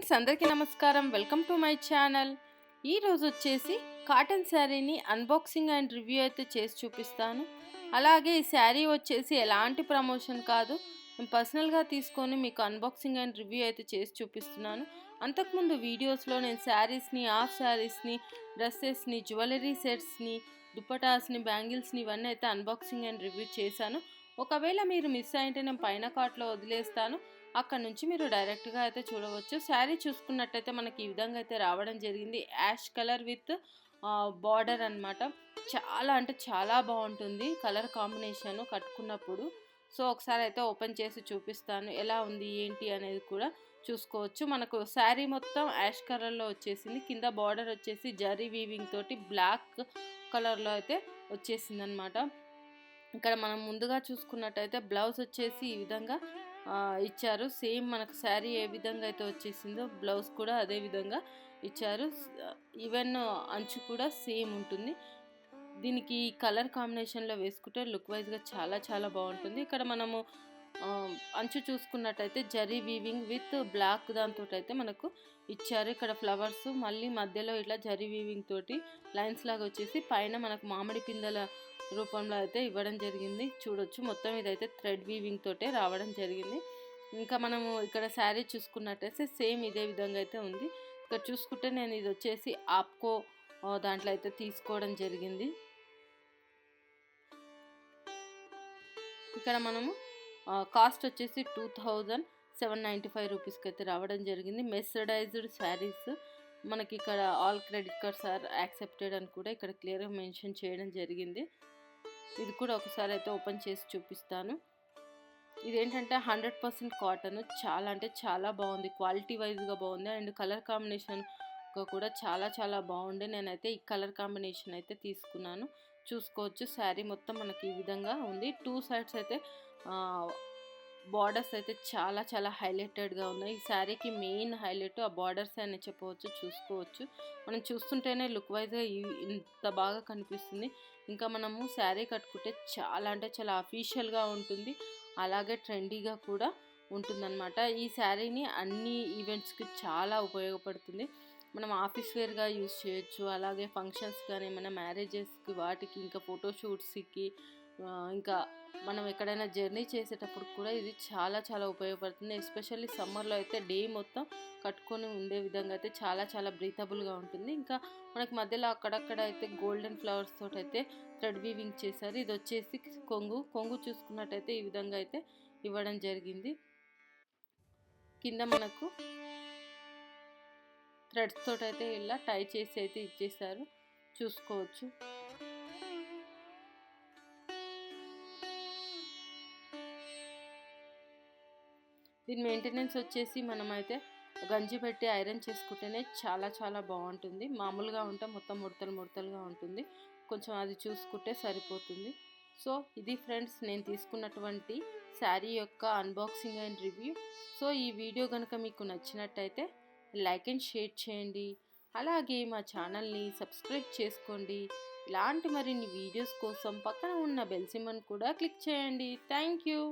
Friends అందరికీ నమస్కారం. Welcome to my channel. ఈరోజు వచ్చేసి కాటన్ శారీని అన్బాక్సింగ్ అండ్ రివ్యూ అయితే చేసి చూపిస్తాను. అలాగే ఈ శారీ వచ్చేసి ఎలాంటి ప్రమోషన్ కాదు, నేను పర్సనల్గా తీసుకొని మీకు అన్బాక్సింగ్ అండ్ రివ్యూ అయితే చేసి చూపిస్తున్నాను. అంతకుముందు వీడియోస్లో నేను శారీస్ని, హాఫ్ శారీస్ని, డ్రెస్సెస్ని, జ్యువెలరీ సెట్స్ని, దుపటాస్ని, బ్యాంగిల్స్ని ఇవన్నీ అయితే అన్బాక్సింగ్ అండ్ రివ్యూ చేశాను. ఒకవేళ మీరు మిస్ అయింటే నేను పైన కార్ట్లో వదిలేస్తాను, అక్కడ నుంచి మీరు డైరెక్ట్గా అయితే చూడవచ్చు. శారీ చూసుకున్నట్టయితే మనకి ఈ విధంగా అయితే రావడం జరిగింది. యాష్ కలర్ విత్ బార్డర్ అనమాట. చాలా అంటే చాలా బాగుంటుంది కలర్ కాంబినేషన్ కట్టుకున్నప్పుడు. సో ఒకసారి అయితే ఓపెన్ చేసి చూపిస్తాను ఎలా ఉంది ఏంటి అనేది కూడా చూసుకోవచ్చు. మనకు శారీ మొత్తం యాష్ కలర్లో వచ్చేసింది. కింద బార్డర్ వచ్చేసి జరీ వీవింగ్ తోటి బ్లాక్ కలర్లో అయితే వచ్చేసింది అనమాట. ఇక్కడ మనం ముందుగా చూసుకున్నట్టయితే బ్లౌజ్ వచ్చేసి ఈ విధంగా ఇచ్చారు. సేమ్ మనకు శారీ ఏ విధంగా అయితే వచ్చేసిందో బ్లౌజ్ కూడా అదే విధంగా ఇచ్చారు. ఈవెన్ అంచు కూడా సేమ్ ఉంటుంది. దీనికి కలర్ కాంబినేషన్లో వేసుకుంటే లుక్ వైజ్గా చాలా చాలా బాగుంటుంది. ఇక్కడ మనము అంచు చూసుకున్నట్టయితే జరీ వీవింగ్ విత్ బ్లాక్ దాంతో అయితే మనకు ఇచ్చారు. ఇక్కడ ఫ్లవర్స్ మళ్ళీ మధ్యలో ఇట్లా జరీ వీవింగ్ తోటి లైన్స్ లాగా వచ్చేసి పైన మనకు మామిడి పిందెల రూపంలో అయితే ఇవ్వడం జరిగింది. చూడొచ్చు మొత్తం ఇదైతే థ్రెడ్ వీవింగ్ తోటే రావడం జరిగింది. ఇంకా మనము ఇక్కడ శారీ చూసుకున్నట్టయితే సేమ్ ఇదే విధంగా అయితే ఉంది. ఇక్కడ చూసుకుంటే నేను ఇది వచ్చేసి ఆప్కో దాంట్లో అయితే తీసుకోవడం జరిగింది. ఇక్కడ మనము కాస్ట్ వచ్చేసి 2795 రూపీస్కి అయితే రావడం జరిగింది. మెర్సరైజ్డ్ శారీస్ మనకి ఇక్కడ all credit cards are accepted అని కూడా ఇక్కడ క్లియర్గా మెన్షన్ చేయడం జరిగింది. ఇది కూడా ఒకసారి అయితే ఓపెన్ చేసి చూపిస్తాను. ఇదేంటంటే 100% కాటన్. చాలా అంటే చాలా బాగుంది, క్వాలిటీ వైజ్గా బాగుంది అండ్ కలర్ కాంబినేషన్ కూడా చాలా చాలా బాగుంది. నేనైతే ఈ కలర్ కాంబినేషన్ అయితే తీసుకున్నాను. చూసుకోవచ్చు శారీ మొత్తం మనకి ఈ విధంగా ఉంది. 2 సైడ్స్ అయితే బార్డర్స్ అయితే చాలా చాలా హైలైటెడ్గా ఉన్నాయి. ఈ శారీకి మెయిన్ హైలైట్ ఆ బార్డర్స్ అని చెప్పవచ్చు. చూసుకోవచ్చు, మనం చూస్తుంటేనే లుక్ వైజ్గా ఇంత బాగా కనిపిస్తుంది. ఇంకా మనము శారీ కట్టుకుంటే చాలా అంటే చాలా అఫీషియల్గా ఉంటుంది, అలాగే ట్రెండీగా కూడా ఉంటుందన్నమాట. ఈ శారీని అన్ని ఈవెంట్స్కి చాలా ఉపయోగపడుతుంది. మనం ఆఫీస్ వేర్గా యూజ్ చేయొచ్చు, అలాగే ఫంక్షన్స్ కానీ మన మ్యారేజెస్కి వాటికి ఇంకా ఫోటోషూట్స్కి ఇంకా మనం ఎక్కడైనా జర్నీ చేసేటప్పుడు కూడా ఇది చాలా చాలా ఉపయోగపడుతుంది. ఎస్పెషల్లీ సమ్మర్లో అయితే డే మొత్తం కట్టుకొని ఉండే విధంగా అయితే చాలా చాలా బ్రీతబుల్గా ఉంటుంది. ఇంకా మనకి మధ్యలో అక్కడక్కడ అయితే గోల్డెన్ ఫ్లవర్స్ తోటి అయితే థ్రెడ్ వీవింగ్ చేశారు. ఇది వచ్చేసి కొంగు చూసుకున్నట్టయితే ఈ విధంగా అయితే ఇవ్వడం జరిగింది. కింద మనకు థ్రెడ్స్ తోటి అయితే ఇలా టై చేసి అయితే ఇచ్చేసారు. చూసుకోవచ్చు. దీని మెయింటెనెన్స్ వచ్చేసి మనమైతే గంజి పెట్టి ఐరన్ చేసుకుంటేనే చాలా చాలా బాగుంటుంది. మామూలుగా ఉంటే మొత్తం ముడతలుగా ఉంటుంది. కొంచెం అది చూసుకుంటే సరిపోతుంది. సో ఇది ఫ్రెండ్స్ నేను తీసుకున్నటువంటి శారీ యొక్క అన్బాక్సింగ్ అండ్ రివ్యూ. సో ఈ వీడియో కనుక మీకు నచ్చినట్టయితే లైక్ అండ్ షేర్ చేయండి, అలాగే మా ఛానల్ని సబ్స్క్రైబ్ చేసుకోండి. ఇలాంటి మరిన్ని వీడియోస్ కోసం పక్కన ఉన్న బెల్ సింబల్ కూడా క్లిక్ చేయండి. Thank you.